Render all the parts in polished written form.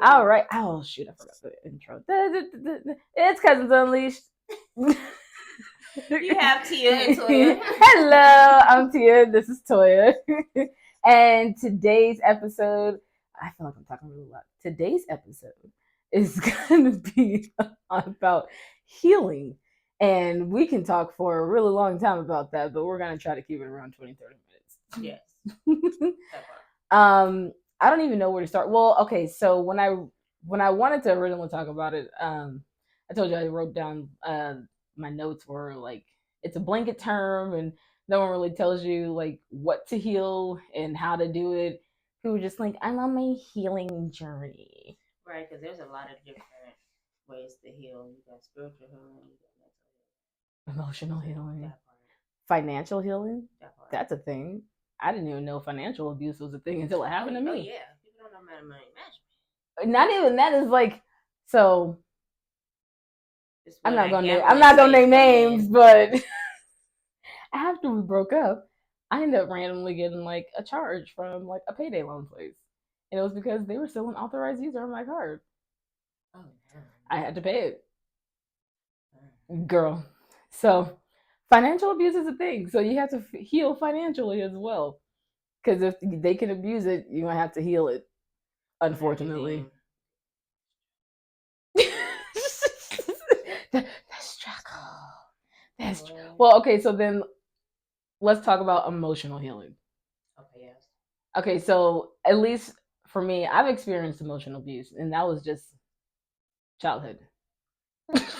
All right. Oh shoot, I forgot the intro. It's Cousins Unleashed. You have Tia and Toya. Hello, I'm Tia. This is Toya. And today's episode, I feel like I'm talking really loud. Today's episode is going to be about healing. And we can talk for a really long time about that, but we're going to try to keep it around 20, 30 minutes. Yes. I don't even know where to start. Well, okay, so when I wanted to originally talk about it, I told you I wrote down my notes were like it's a blanket term and no one really tells you like what to heal and how to do it. People just like I'm on my healing journey. Right, because there's a lot of different ways to heal. You got spiritual healing, you got Emotional healing, that part, financial healing. that part. That's a thing. I didn't even know financial abuse was a thing until it happened to me. Oh yeah, people don't know about money management. Not even that is like so. I'm not gonna name names, in. but after we broke up, I ended up randomly getting like a charge from like a payday loan place, and it was because they were still an authorized user on my card. Oh, no. I had to pay it, girl. So financial abuse is a thing, so you have to heal financially as well. Because if they can abuse it, you're gonna have to heal it. Unfortunately. the struggle. Well, okay, so then let's talk about emotional healing. Okay, yes. Okay, so at least for me, I've experienced emotional abuse, and that was just childhood.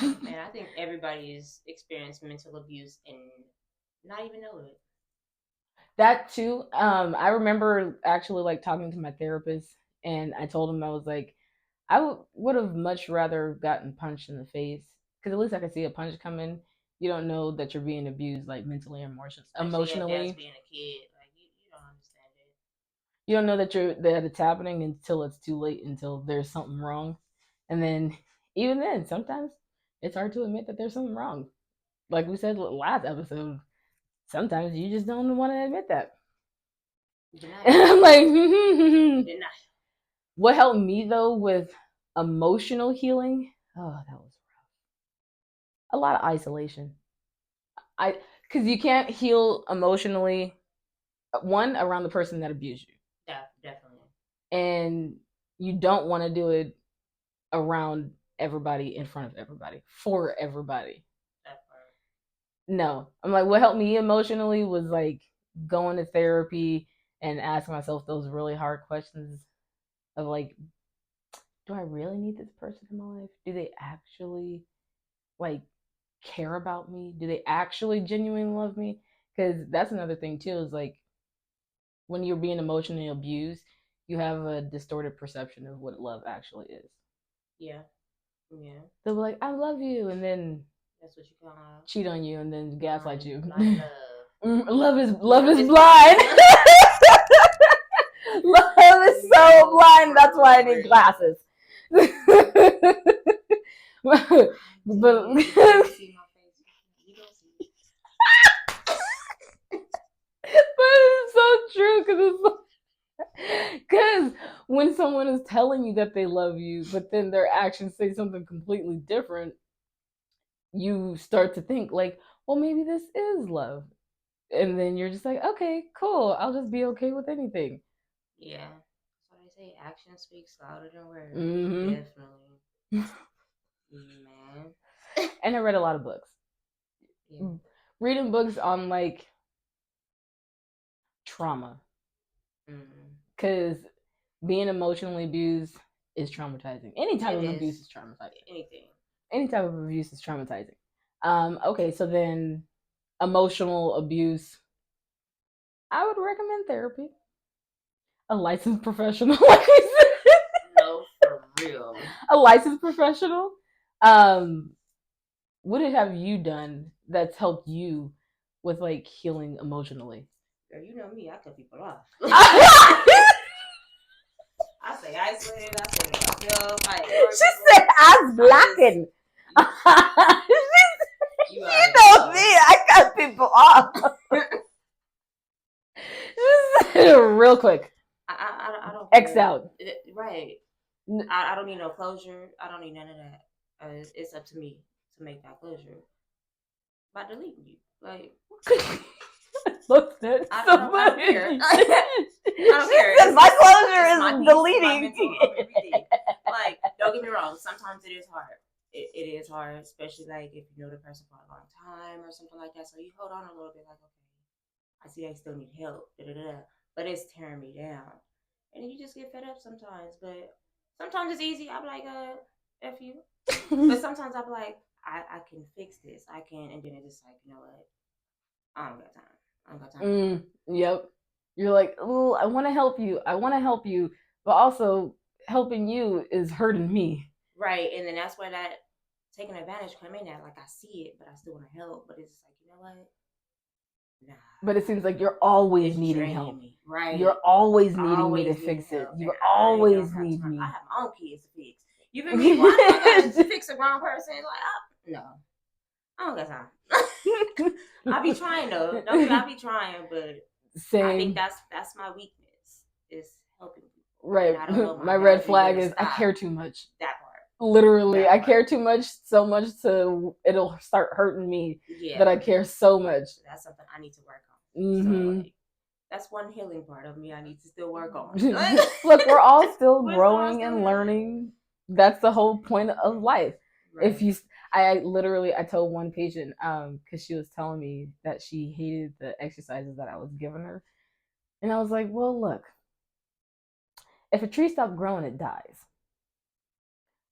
Man, I think everybody's experienced mental abuse and not even know it. That too. I remember actually like talking to my therapist, and I told him I was like, I would have much rather gotten punched in the face because at least I could see a punch coming. You don't know that you're being abused like mentally or emotionally. Being a kid, like you don't understand it. You don't know that it's happening until it's too late, until there's something wrong, and then even then, sometimes it's hard to admit that there's something wrong. Like we said last episode, sometimes you just don't want to admit that. I'm like, what helped me though with emotional healing? Oh, that was rough. A lot of isolation. Because you can't heal emotionally. One, around the person that abused you. Yeah, definitely. And you don't want to do it around everybody, in front of everybody, for everybody. That part. No, I'm like, what helped me emotionally was like going to therapy and asking myself those really hard questions of like, do I really need this person in my life? Do they actually like care about me? Do they actually genuinely love me? Because that's another thing too, is like when you're being emotionally abused, you have a distorted perception of what love actually is. Yeah. Yeah. They'll be like, I love you, and then that's what you call cheat on you and then gaslight you. Blind love. Love is blind. Love is so blind. That's why I need glasses. But it's so true because when someone is telling you that they love you, but then their actions say something completely different, you start to think like, well, maybe this is love. And then you're just like, okay, cool. I'll just be okay with anything. Yeah. That's what I say. Action speaks louder than words. Mm-hmm. Definitely. Man. And I read a lot of books. Yeah. Reading books on like trauma. Because being emotionally abused is traumatizing. Any type of abuse is traumatizing. Any type of abuse is traumatizing. Okay, so then emotional abuse, I would recommend therapy. A licensed professional, like we said. No, for real. A licensed professional. What have you done that's helped you with like healing emotionally? Girl, you know me, I cut people off. I say isolated, I say myself. She said I was blocking. You know me, I cut people off. Real quick. I don't X out. Right. I don't need no closure. I don't need none of that. It's up to me to make that closure by deleting you. Like, Look at I don't care. I don't care. Said my closure It's my is peace, my deleting. mental, everything. Like, don't get me wrong. Sometimes it is hard. It is hard, especially like if you know the person for a long time or something like that. So you hold on a little bit, like, okay, I see they still need help, da da da. But it's tearing me down, and then you just get fed up sometimes. But sometimes it's easy. I'm like, f you. But sometimes I'm like, I can fix this. I can, and then it's just like, you know what? I don't got time. I don't got time. Yep. You're like, oh, I want to help you. I want to help you, but also helping you is hurting me. Right, and then that's where that taking advantage come in at. Like, I see it, but I still want to help. But it's just like, you know what? Nah. But it seems like you're always It's needing draining help. me. Right. You're always needing me Always to needing fix it. help, You and I always don't have need time. me. I have my own kids to fix. You feel me? Why I gotta fix a grown person? Like, no, I don't got time. I be trying though. Don't get me, I be trying, but Same. I think that's my weakness is helping people. Right. And I don't know My red boundaries flag where to is I stop. care too much. That part. Literally, That I part. care too much, so much to it'll start hurting me Yeah. that I care so much. That's something I need to work on. Mm-hmm. So like, that's one healing part of me I need to still work on. Look, we're all still We're growing still and here. learning. That's the whole point of life. Right. If you, I told one patient, because she was telling me that she hated the exercises that I was giving her, and I was like, well, look, if a tree stops growing, it dies.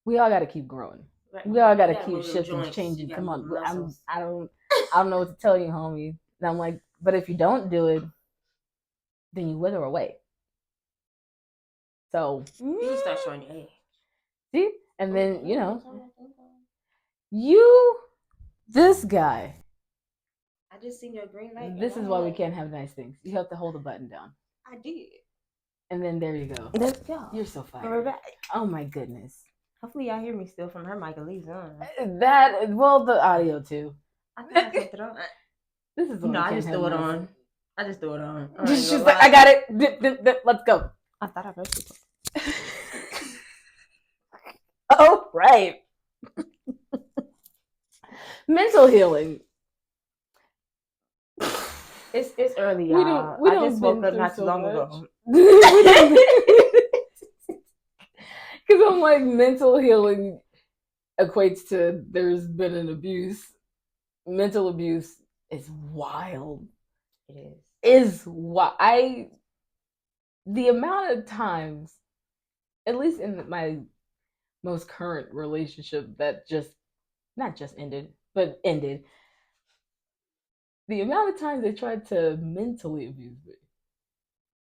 We all got to keep growing. Right. We all got to You keep move them shifting, joints. changing. You Come gotta on, move muscles. I don't know what to tell you, homie. And I'm like, but if you don't do it, then you wither away. So you start showing your age. See, and then you, this guy. I just seen your green light. This is why we can't have nice things. You have to hold the button down. I did. And then there you go. Let's go. You're so fine. We're back. Oh my goodness. Hopefully y'all hear me still from her mic at least. That the audio too. I think I kept it on. This is no, I just threw it on. I just threw it on. She's like, I got it. Dip, let's go. I thought I pressed it. Oh right. Mental healing. It's early, y'all. I just woke up not too long ago. Because I'm like, mental healing equates to there's been an abuse. Mental abuse is wild. It is why the amount of times, at least in my most current relationship that not just ended, but ended, the amount of times they tried to mentally abuse me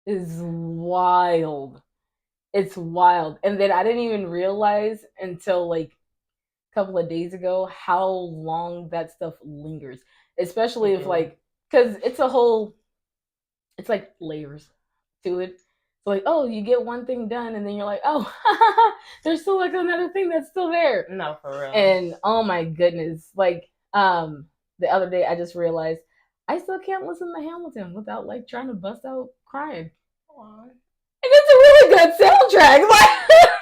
is wild. It's wild. And then I didn't even realize until like a couple of days ago how long that stuff lingers. Especially if like, because it's like layers to it. So like, oh, you get one thing done and then you're like, oh, there's still like another thing that's still there. No, for real. And oh my goodness, like the other day I just realized I still can't listen to Hamilton without like trying to bust out crying. Aww. And it's a really good soundtrack. Like,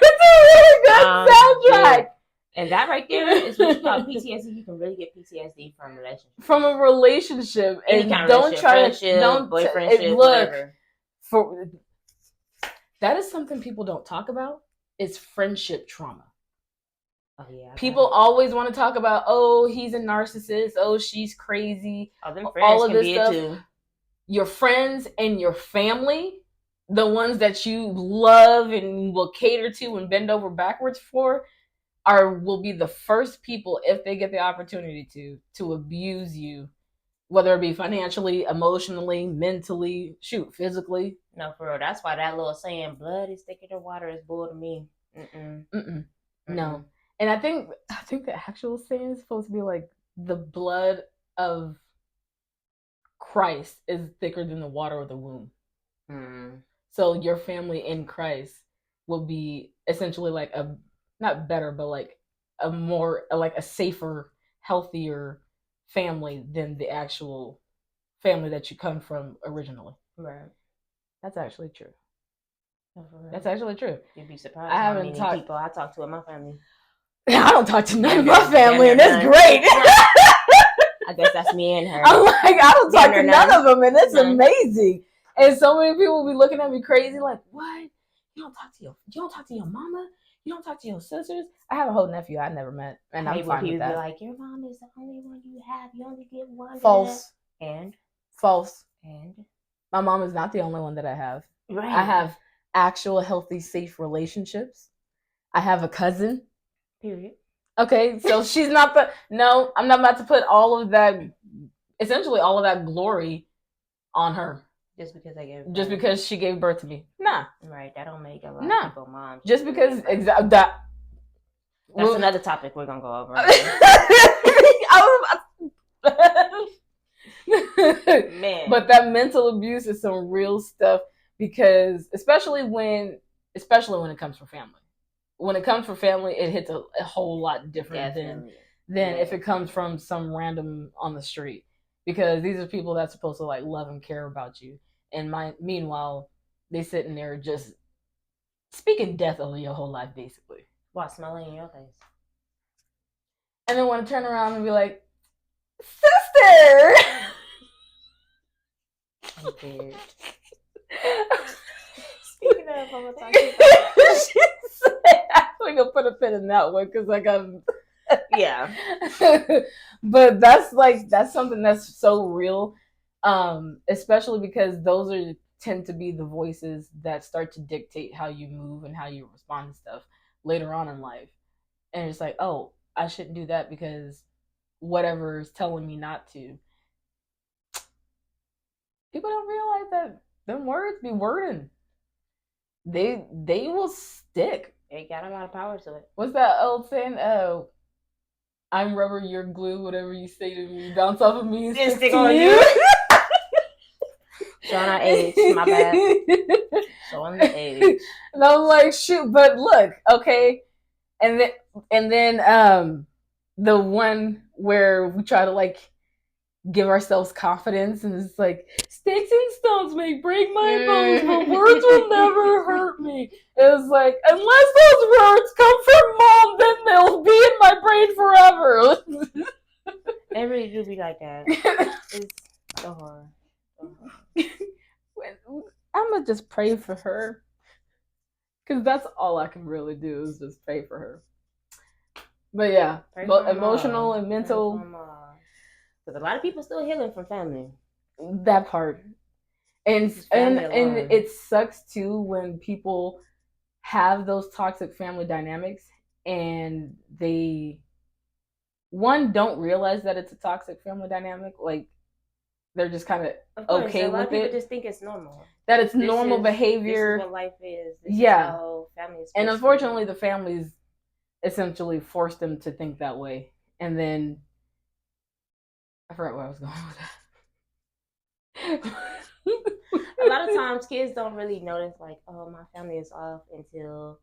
it's a really good soundtrack. Yeah. And that right there is what you call PTSD. You can really get PTSD from a relationship. From a relationship. Any kind of don't try to don't boyfriendship, whatever. For that is something people don't talk about. It's friendship trauma. Oh yeah. People always want to talk about, oh, he's a narcissist. Oh, she's crazy. Oh, them friends all of this stuff. Too. Your friends and your family, the ones that you love and will cater to and bend over backwards for, will be the first people, if they get the opportunity to abuse you, whether it be financially, emotionally, mentally, physically. No, for real. That's why that little saying, blood is thicker than water, is bull to me. No. And I think the actual saying is supposed to be like, the blood of Christ is thicker than the water of the womb. So your family in Christ will be essentially like a, not better, but like a more, like a safer, healthier family than the actual family that you come from originally. Right. That's actually true. That's actually true. You'd be surprised I how haven't many talked. people I talk to in my family. I don't talk to none of my family, and it's great. I guess that's me and her. I'm like, I don't talk to none of them, and it's amazing. And so many people will be looking at me crazy, like, "What? You don't talk to your mama? You don't talk to your sisters?" I have a whole nephew I never met, and I'm fine with that. Be like, your mom is the only one you have. You only get one. False. False. And my mom is not the only one that I have. Right. I have actual, healthy, safe relationships. I have a cousin. Period. Okay, so she's not the. No, I'm not about to put all of that, essentially all of that glory on her. Just because she gave birth to me. Nah. Right, that don't make a lot of people moms. Just because that's another topic we're gonna go over. Man. But that mental abuse is some real stuff, because especially when it comes from family. When it comes from family, it hits a whole lot different than if it comes from some random on the street. Because these are people that's supposed to like love and care about you. And meanwhile, they sitting there just speaking death over your whole life, basically. While smiling in your face. And then want to turn around and be like, sister! Okay. Speaking of, I'm gonna talk to you about that. She said, I'm gonna put a pin in that one because I got. Yeah. But that's something that's so real, especially because those tend to be the voices that start to dictate how you move and how you respond to stuff later on in life. And it's like, oh, I shouldn't do that because whatever is telling me not to. People don't realize that them words be wording. They will stick. They got a lot of power to it. What's that old saying? Oh, I'm rubber, you're glue. Whatever you say to me, bounce off of me and stick on you. Showing our age, my bad. Showing the age. And I'm like, shoot, but look, okay. And then the one where we try to like give ourselves confidence, and it's like, sticks and stones may break my bones, but words will never hurt me. It was like, unless those words come from mom, then they'll be in my brain forever. It really do be like that. It's so hard. I'm gonna just pray for her, because that's all I can really do is just pray for her. But yeah, emotional and mental. Because a lot of people still healing from family. That part. And it sucks too when people have those toxic family dynamics and they don't realize that it's a toxic family dynamic. Like, they're just kind of okay with it. A lot of people just think it's normal. That it's normal behavior. This is what life is. This is how family is. And unfortunately, the families essentially force them to think that way. And then I forgot where I was going with that. A lot of times kids don't really notice, like, oh, my family is off until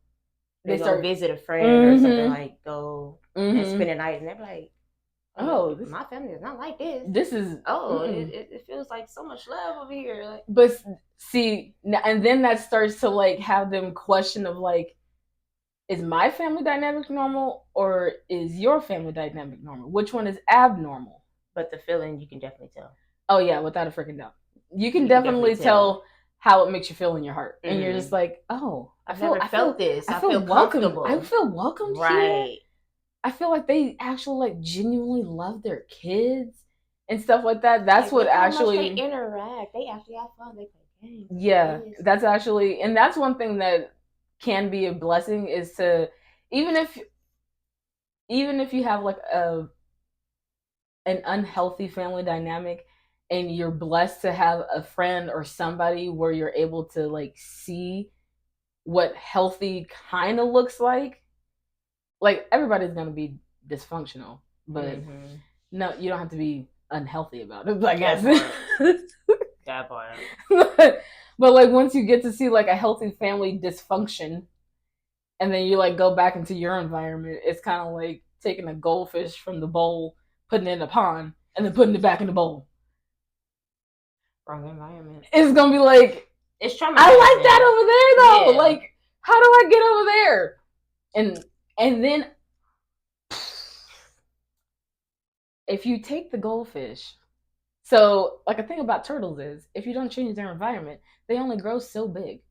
they go visit a friend or something, like go and spend a night, and they're like, oh, my family is not like this. This is it feels like so much love over here. Like, but see, and then that starts to like have them question of like, is my family dynamic normal or is your family dynamic normal? Which one is abnormal? But the feeling, you can definitely tell. Oh yeah, without a freaking doubt. You can definitely tell how it makes you feel in your heart. And you're just like, oh, I felt this. I feel welcome. Comfortable. I feel welcomed right. Here. I feel like they actually like genuinely love their kids and stuff like that. That's what actually they interact. They actually have fun. They play games. Yeah, that's actually, and that's one thing that can be a blessing, is to even if you have like an unhealthy family dynamic and you're blessed to have a friend or somebody where you're able to like see what healthy kind of looks like everybody's going to be dysfunctional, but no, you don't have to be unhealthy about it, I guess. That part. But like once you get to see like a healthy family dysfunction and then you like go back into your environment, it's kind of like taking a goldfish from the bowl, putting it in a pond, and then putting it back in the bowl. Wrong environment. It's gonna be like, It's traumatizing. I like that over there though. Yeah. Like, how do I get over there? And then if you take the goldfish, so like a thing about turtles is if you don't change their environment, they only grow so big.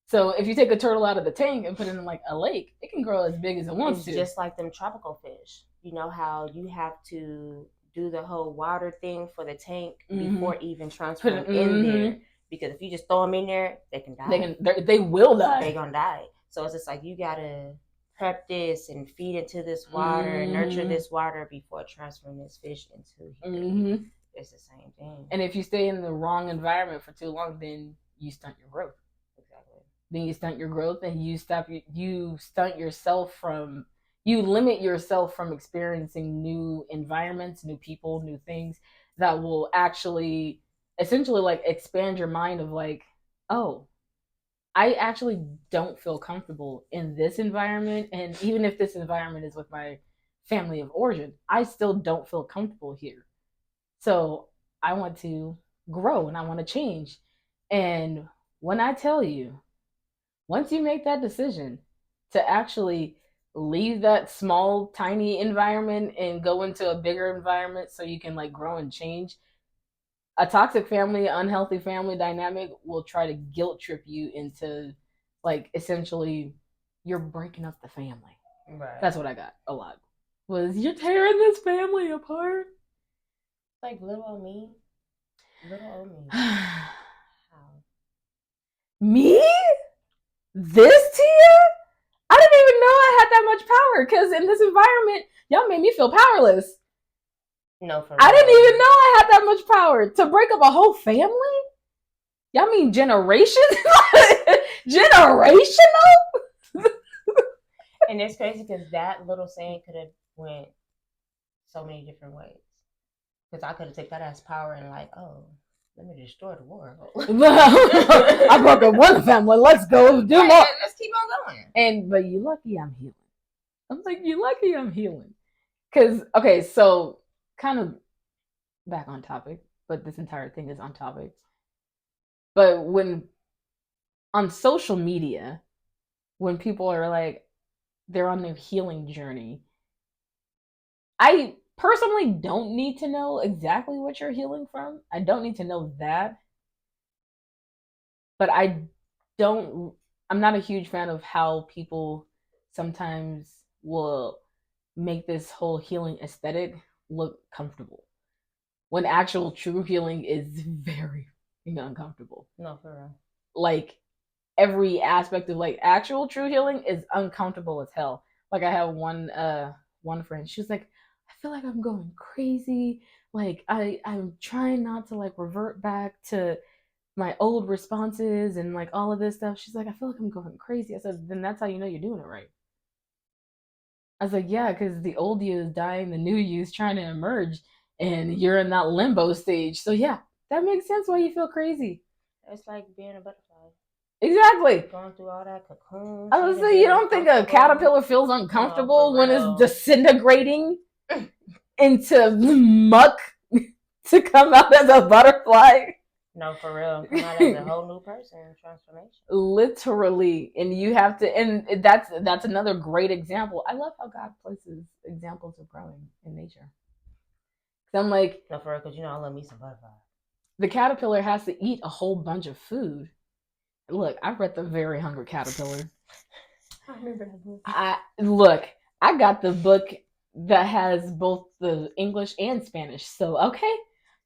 So if you take a turtle out of the tank and put it in like a lake, it can grow as big as it wants to. It's just like them tropical fish. You know how you have to do the whole water thing for the tank before even transferring in there. Because if you just throw them in there, they can die. They will die. They're gonna die. So it's just like you gotta prep this and feed into this water and nurture this water before transferring this fish into here. It's the same thing. And if you stay in the wrong environment for too long, then you stunt your growth. Exactly. Then you stunt your growth, and you stunt yourself from. You limit yourself from experiencing new environments, new people, new things that will actually essentially like expand your mind of like, oh, I actually don't feel comfortable in this environment. And even if this environment is with my family of origin, I still don't feel comfortable here. So I want to grow and I want to change. And when I tell you, once you make that decision to actually leave that small, tiny environment and go into a bigger environment so you can like grow and change, a toxic family, unhealthy family dynamic will try to guilt trip you into like essentially you're breaking up the family. Right. That's what I got a lot. Was you're tearing this family apart. Like little old me. Little old me. How? Me? This Tia? I didn't even know I had that much power because in this environment, y'all made me feel powerless. No, for real. I didn't even know I had that much power to break up a whole family. Y'all mean generations? Generational? And it's crazy because that little saying could have went so many different ways. Because I could have taken that as power and like, oh, let me destroy the world. I broke up one family. Let's go do more. Let's keep on going. But you lucky I'm healing. I'm like, you lucky I'm healing. Because, okay, so kind of back on topic, but this entire thing is on topic. But when on social media, when people are like, they're on their healing journey, I personally don't need to know exactly what you're healing from. I don't need to know that. But I'm not a huge fan of how people sometimes will make this whole healing aesthetic look comfortable. When actual true healing is very uncomfortable. No, for real. Like every aspect of like actual true healing is uncomfortable as hell. Like I have one friend, she was like, I feel like I'm going crazy. Like I'm trying not to like revert back to my old responses and like all of this stuff. She's like, I feel like I'm going crazy. I said, then that's how you know you're doing it right. I was like, yeah, because the old you is dying, the new you is trying to emerge, and you're in that limbo stage. So yeah, that makes sense why you feel crazy. It's like being a butterfly. Exactly. Going through all that cocoon. I was saying, you don't think a caterpillar feels uncomfortable when it's disintegrating into muck to come out as a butterfly? No, for real. Come out as a whole new person. Transformation. Literally. And you have to, and that's another great example. I love how God places examples of growing in nature. Because I'm like, no, for real, because I love me some butterfly. The caterpillar has to eat a whole bunch of food. Look, I've read The Very Hungry Caterpillar. I remember that book. I got the book that has both the English and Spanish. So, okay.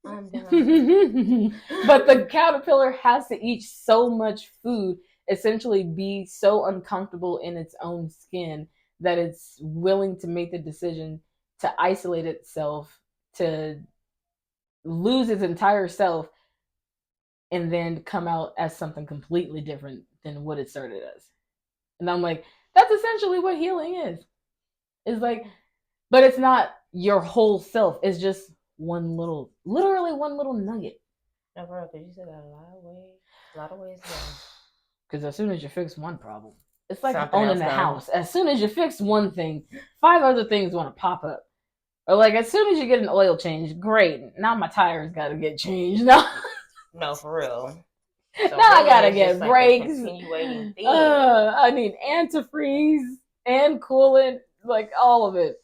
I'm done. But the caterpillar has to eat so much food, essentially be so uncomfortable in its own skin that it's willing to make the decision to isolate itself, to lose its entire self, and then come out as something completely different than what it started as. And I'm like, that's essentially what healing is. It's like, but it's not your whole self. It's just literally one little nugget. No, bro, because you said that a lot of ways. Because as soon as you fix one problem, it's like owning a house. As soon as you fix one thing, 5 other things want to pop up. Or like as soon as you get an oil change, great. Now my tires got to get changed. No, for real. So now I healing gotta is get just like a breaks. continuating thing. I need antifreeze and coolant, like all of it.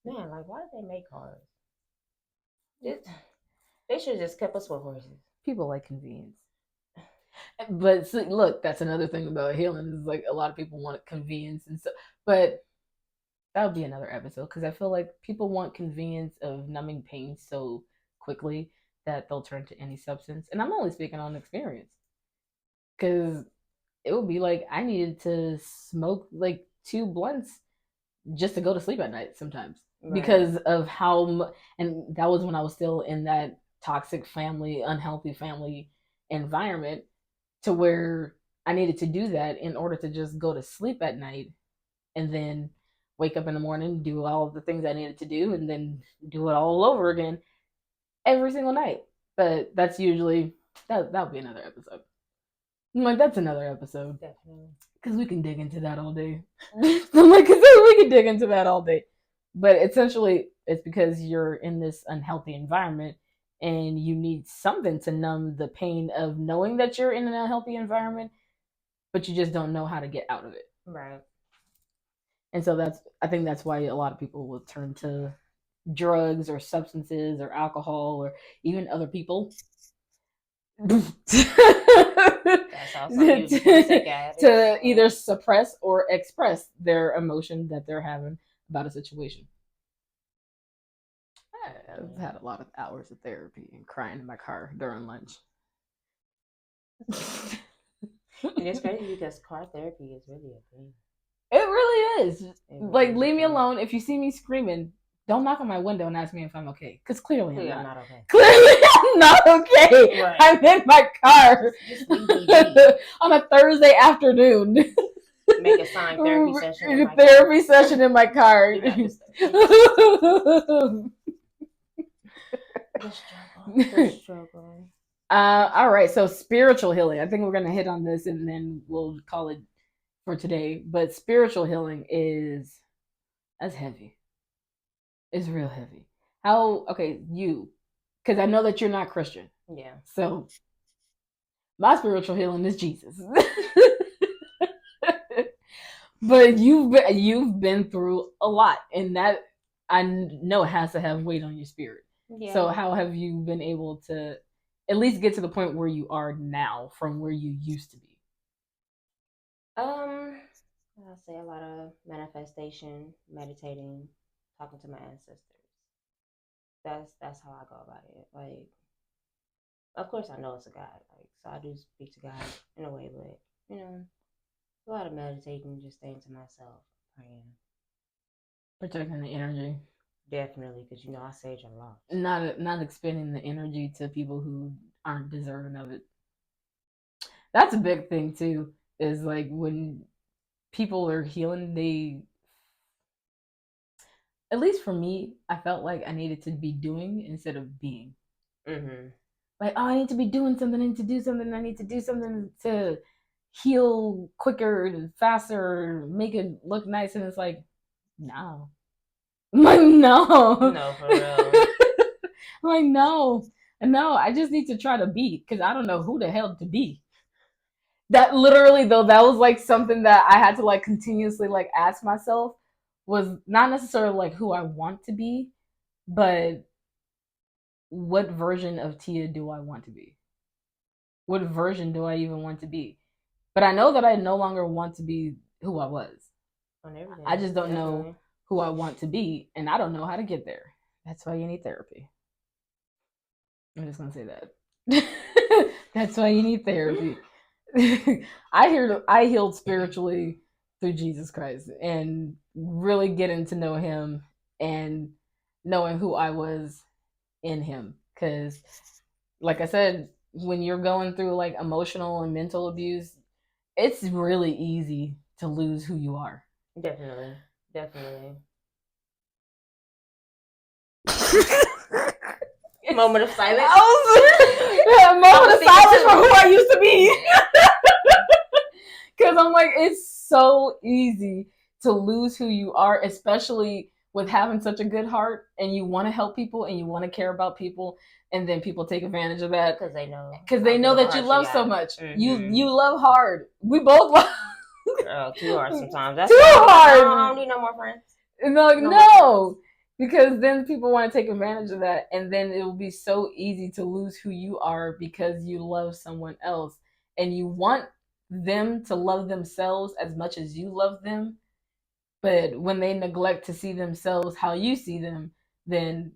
Man, like why did they make cars? They should have just kept us with horses. People like convenience. But see, look, that's another thing about healing is like a lot of people want convenience and so. But that would be another episode because I feel like people want convenience of numbing pain so quickly that they'll turn to any substance. And I'm only speaking on experience because it would be like I needed to smoke like 2 blunts just to go to sleep at night sometimes because of how and that was when I was still in that toxic family, unhealthy family environment to where I needed to do that in order to just go to sleep at night and then wake up in the morning, do all of the things I needed to do, and then do it all over again every single night. But that's usually that would be another episode. I'm like, that's another episode. Definitely. Because we can dig into that all day. I'm like, because we can dig into that all day. But essentially, it's because you're in this unhealthy environment and you need something to numb the pain of knowing that you're in an unhealthy environment, but you just don't know how to get out of it. Right. And so I think that's why a lot of people will turn to drugs or substances or alcohol or even other people to either suppress or express their emotion that they're having about a situation. I've had a lot of hours of therapy and crying in my car during lunch. And it's crazy because car therapy is really a thing. It really is. Like, leave me alone. If you see me screaming, don't knock on my window and ask me if I'm okay. Because clearly I'm not okay. Clearly I'm not okay. Right. I'm in my car on a Thursday afternoon. Make a sign therapy session. Therapy session in my car. The struggle. All right. So spiritual healing. I think we're gonna hit on this and then we'll call it for today. But spiritual healing that's heavy. It's real heavy. Because I know that you're not Christian. Yeah. So my spiritual healing is Jesus. But you've been through a lot, and that I know it has to have weight on your spirit. Yeah. So how have you been able to at least get to the point where you are now from where you used to be? I'll say a lot of manifestation, meditating, talking to my ancestors. That's how I go about it. Like, of course I know it's a God, like, so I do speak to God in a way, but a lot of meditating, just staying to myself, praying, protecting the energy. Definitely, because I sage a lot. Not expending the energy to people who aren't deserving of it. That's a big thing too. Is like when people are healing, at least for me, I felt like I needed to be doing instead of being. Mm-hmm. Like, oh, I need to be doing something, I need to do something, I need to do something to heal quicker and faster, make it look nice. And it's like, no. I'm like, no. No, for real. I'm like, no, I just need to try to be, because I don't know who the hell to be. That literally, though, that was like something that I had to like continuously like ask myself, was not necessarily like who I want to be, but what version of Tia do I want to be? What version do I even want to be? But I know that I no longer want to be who I was. I just don't know who I want to be, and I don't know how to get there. That's why you need therapy. I'm just gonna say that. That's why you need therapy. I healed spiritually through Jesus Christ and really getting to know him and knowing who I was in him. Because, like I said, when you're going through like emotional and mental abuse, it's really easy to lose who you are. Definitely. Moment of silence. Moment of silence for who I used to be. Because I'm like, it's so easy to lose who you are, especially with having such a good heart and you want to help people and you want to care about people. and then people take advantage of that because they know that you love so much. Mm-hmm. You love hard. We both love Girl, too hard sometimes. That's too hard. I don't need no more friends. No. Because then people want to take advantage of that, and then it will be so easy to lose who you are because you love someone else, and you want them to love themselves as much as you love them. But when they neglect to see themselves how you see them, then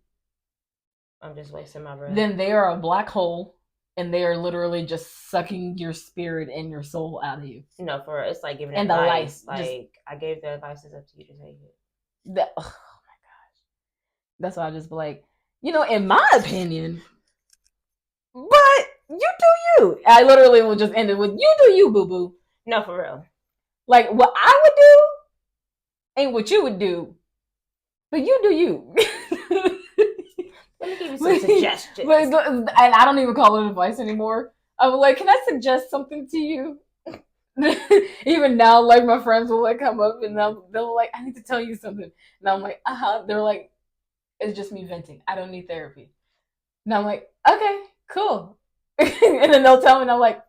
I'm just wasting my breath. Then they are a black hole, and they are literally just sucking your spirit and your soul out of you. No, for it's like giving and advice. The life. Like I gave the advice, it's up to you to take it. Oh my gosh, that's why I just be like, in my opinion. But you do you. I literally will just end it with you do you, boo boo. No, for real. Like what I would do ain't what you would do, but you do you. Let me give you some suggestions. And I don't even call it advice anymore. I'm like, can I suggest something to you? Even now, like my friends will like come up and they'll like, I need to tell you something. And I'm like, They're like, it's just me venting. I don't need therapy. And I'm like, okay, cool. And then they'll tell me, and I'm like,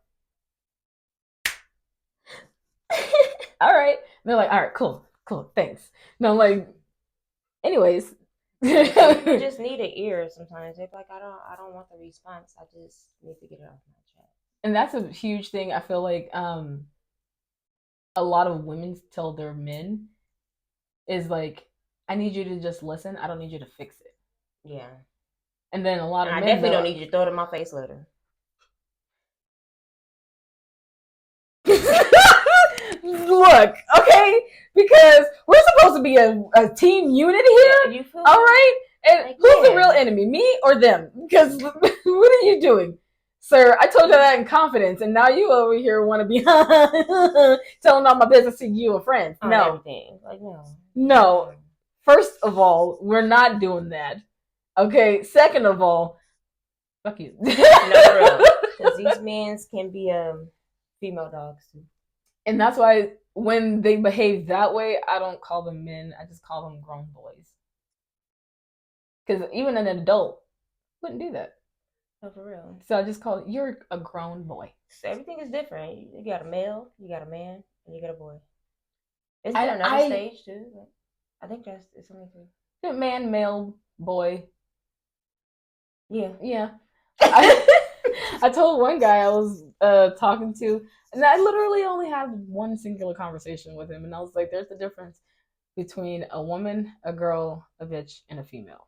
all right. And they're like, all right, cool, thanks. And I'm like, anyways. You just need an ear sometimes. They're like, I don't want the response. I just need to get it off my chest. And that's a huge thing. I feel like a lot of women tell their men is like, I need you to just listen. I don't need you to fix it. Yeah. And then a lot of men, I definitely don't need you to throw it in my face later. Look, okay, because we're supposed to be a team unit here. You feel all right? And like, who's the real enemy, me or them? Because what are you doing? Sir, I told you that in confidence, and now you over here want to be telling all my business to you and friends. No. Everything. Like, no. First of all, we're not doing that. Okay? Second of all, fuck you. No, because these men can be female dogs too. And that's why when they behave that way, I don't call them men. I just call them grown boys. Because even an adult wouldn't do that. No, for real. So I just call it, you're a grown boy. So everything is different. You got a male, you got a man, and you got a boy. Is there another stage too? I think it's only two. Man, male, boy. Yeah. I told one guy I was talking to, and I literally only had one singular conversation with him, and I was like, there's a difference between a woman, a girl, a bitch, and a female.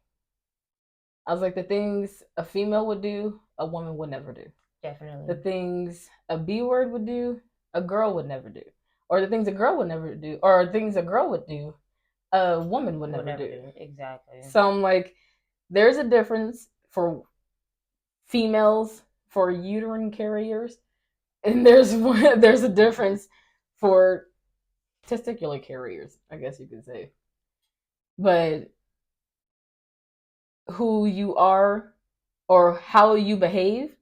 I was like, the things a female would do, a woman would never do. Definitely. The things a B word would do, a girl would never do. Or the things a girl would never do, or things a girl would do, a woman would never do. Exactly. So I'm like, there's a difference for females, for uterine carriers, and there's a difference for testicular carriers, I guess you could say. But who you are or how you behave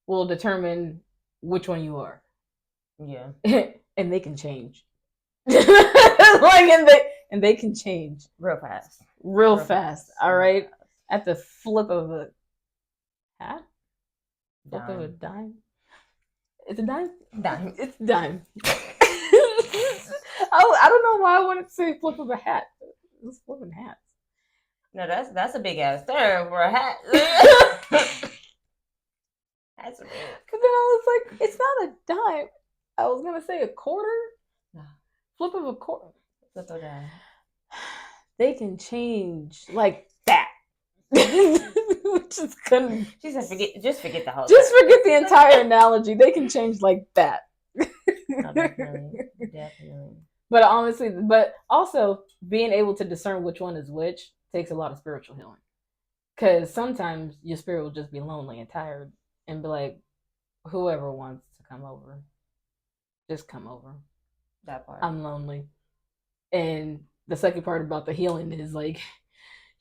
will determine which one you are. Yeah. And they can change. and they can change real fast. Real fast. All right. At the flip of a hat? Flip of a dime? It's a dime? Dime. It's a dime. I don't know why I wanted to say flip of a hat. It was flipping hats. No, that's a big ass term for a hat. That's a big. But then I was like, it's not a dime. I was gonna say a quarter. No. Flip of a quarter. Flip of a dime. They can change like that. Just couldn't. She said, forget the whole. Just forget the entire analogy. They can change like that. No, definitely. But honestly, but also being able to discern which one is which takes a lot of spiritual healing. Because sometimes your spirit will just be lonely and tired and be like, whoever wants to come over, just come over. That part. I'm lonely. And the second part about the healing is like,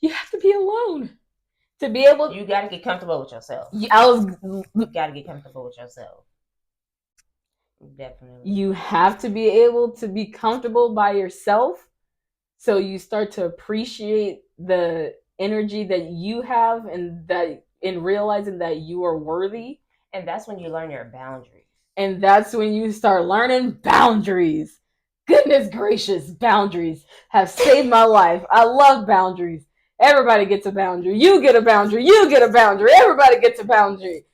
you have to be alone to be able. You got to get comfortable with yourself. You got to get comfortable with yourself. Definitely. You have to be able to be comfortable by yourself, so you start to appreciate the energy that you have and that in realizing that you are worthy. And that's when you learn your boundaries. And that's when you start learning boundaries. Goodness gracious, boundaries have saved my life. I love boundaries. Everybody gets a boundary. You get a boundary. You get a boundary. Everybody gets a boundary.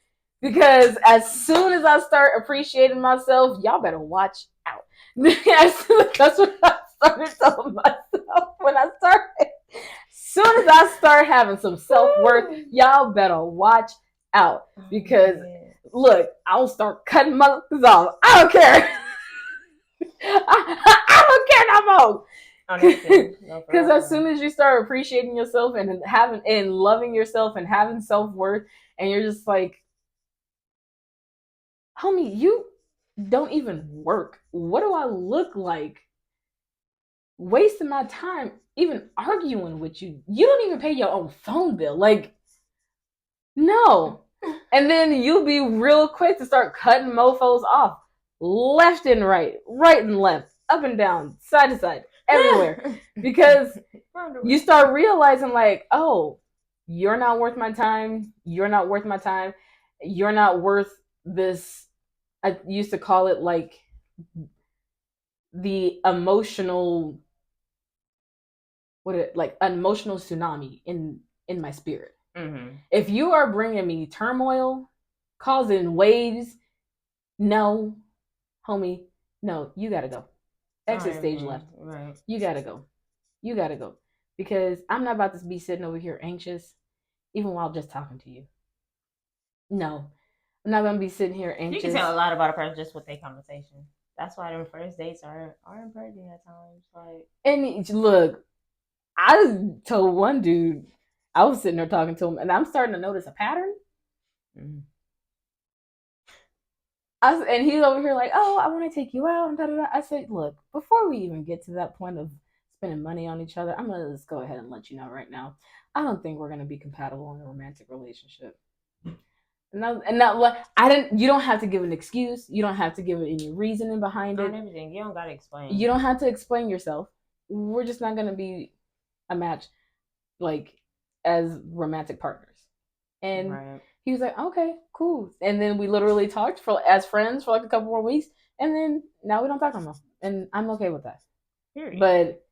Because as soon as I start appreciating myself, y'all better watch out. That's what I started telling myself when I started. As soon as I start having some self-worth, y'all better watch out. Because look, I'll start cutting motherfuckers off. I don't care. I don't care no more. Because as soon as you start appreciating yourself and having and loving yourself and having self-worth, and you're just like, homie, you don't even work. What do I look like? Wasting my time even arguing with you. You don't even pay your own phone bill. Like, no. And then you'll be real quick to start cutting mofos off. Left and right and left, up and down, side to side, everywhere. Because you start realizing, like, oh, you're not worth my time. You're not worth my time. You're not worth this. I used to call it like the emotional, like an emotional tsunami in my spirit. Mm-hmm. If you are bringing me turmoil, causing waves, no, homie, no, you gotta go. Exit stage left. Right. You gotta go. Because I'm not about to be sitting over here anxious, even while just talking to you. No, I'm not gonna be sitting here anxious. You can tell a lot about a person just with their conversation. That's why them first dates are important at times. Like, and look, I told one dude, I was sitting there talking to him, and I'm starting to notice a pattern. Mm-hmm. And he's over here like, oh, I want to take you out. And da, da, da. I said, look, before we even get to that point of spending money on each other, I'm going to just go ahead and let you know right now. I don't think we're going to be compatible in a romantic relationship. You don't have to give an excuse. You don't have to give any reasoning behind it. Everything. You don't got to explain. You don't have to explain yourself. We're just not going to be a match, like, as romantic partners. And right. He was like, okay, cool. And then we literally talked as friends for like a couple more weeks. And then now we don't talk anymore. And I'm okay with that. Period. But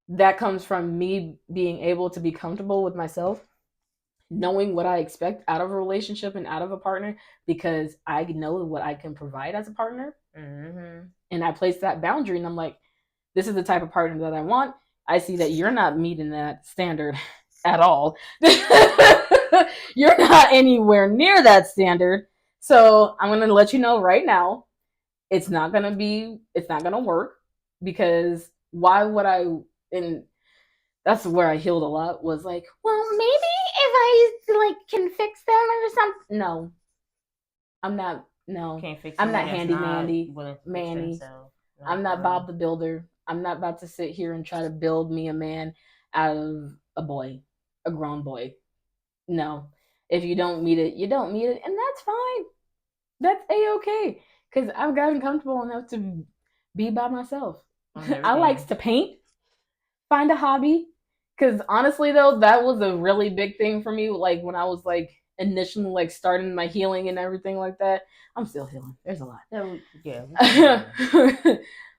that comes from me being able to be comfortable with myself, knowing what I expect out of a relationship and out of a partner, because I know what I can provide as a partner. Mm-hmm. And I place that boundary, and I'm like, this is the type of partner that I want. I see that you're not meeting that standard at all. You're not anywhere near that standard. So I'm going to let you know right now, it's not going to work, because why would I, and that's where I healed a lot, was like, well, maybe if I like can fix them or something. No, I'm not. No, I'm not handy Mandy. No, I'm not Bob the Builder. I'm not about to sit here and try to build me a man out of a boy, a grown boy. No, if you don't meet it, you don't meet it, and that's fine. That's A-okay, because I've gotten comfortable enough to be by myself. I like to paint, find a hobby, because honestly though, that was a really big thing for me. Like when I was like initially like starting my healing and everything like that. I'm still healing. There's a lot. Yeah.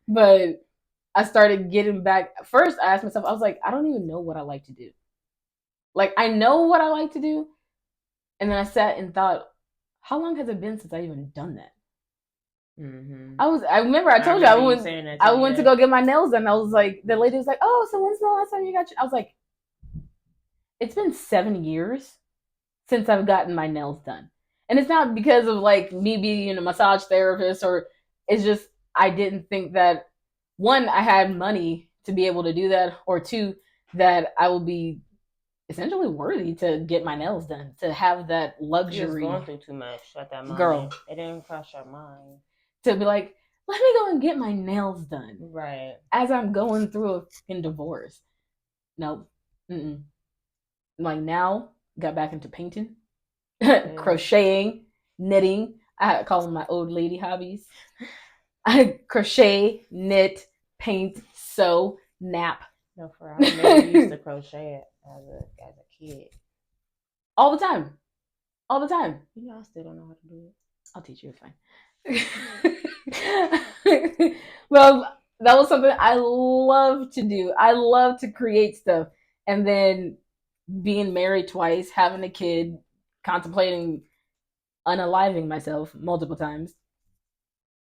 But I started getting back. First, I asked myself, I was like, I don't even know what I like to do. Like, I know what I like to do. And then I sat and thought, how long has it been since I even done that? Mm-hmm. I remember I told you I went to go get my nails done. I was like, the lady was like, oh, so when's the last time you got your... I was like, it's been 7 years since I've gotten my nails done. And it's not because of like me being a massage therapist, or it's just, I didn't think that, one, I had money to be able to do that, or two, that I would be essentially worthy to get my nails done, to have that luxury. You was going through too much at that moment. Girl. It didn't cross your mind. To be like, let me go and get my nails done. Right. As I'm going through a fucking divorce. Nope. Mm-mm. Like now, got back into painting, crocheting, knitting. I call them my old lady hobbies. I crochet, knit, paint, sew, nap. No, for I never used to crochet as a kid. All the time. all the time. You know, I still don't know how to do it. I'll teach you. It's fine. Well, that was something I love to do. I love to create stuff. And then being married twice, having a kid, contemplating unaliving myself multiple times,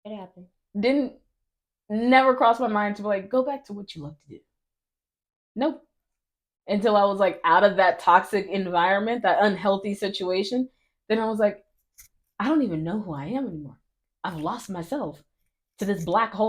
It happened. didn't never cross my mind to be like, go back to what you love to do. Nope. Until I was like out of that toxic environment, that unhealthy situation, then I was like, I don't even know who I am anymore. I've lost myself to this black hole.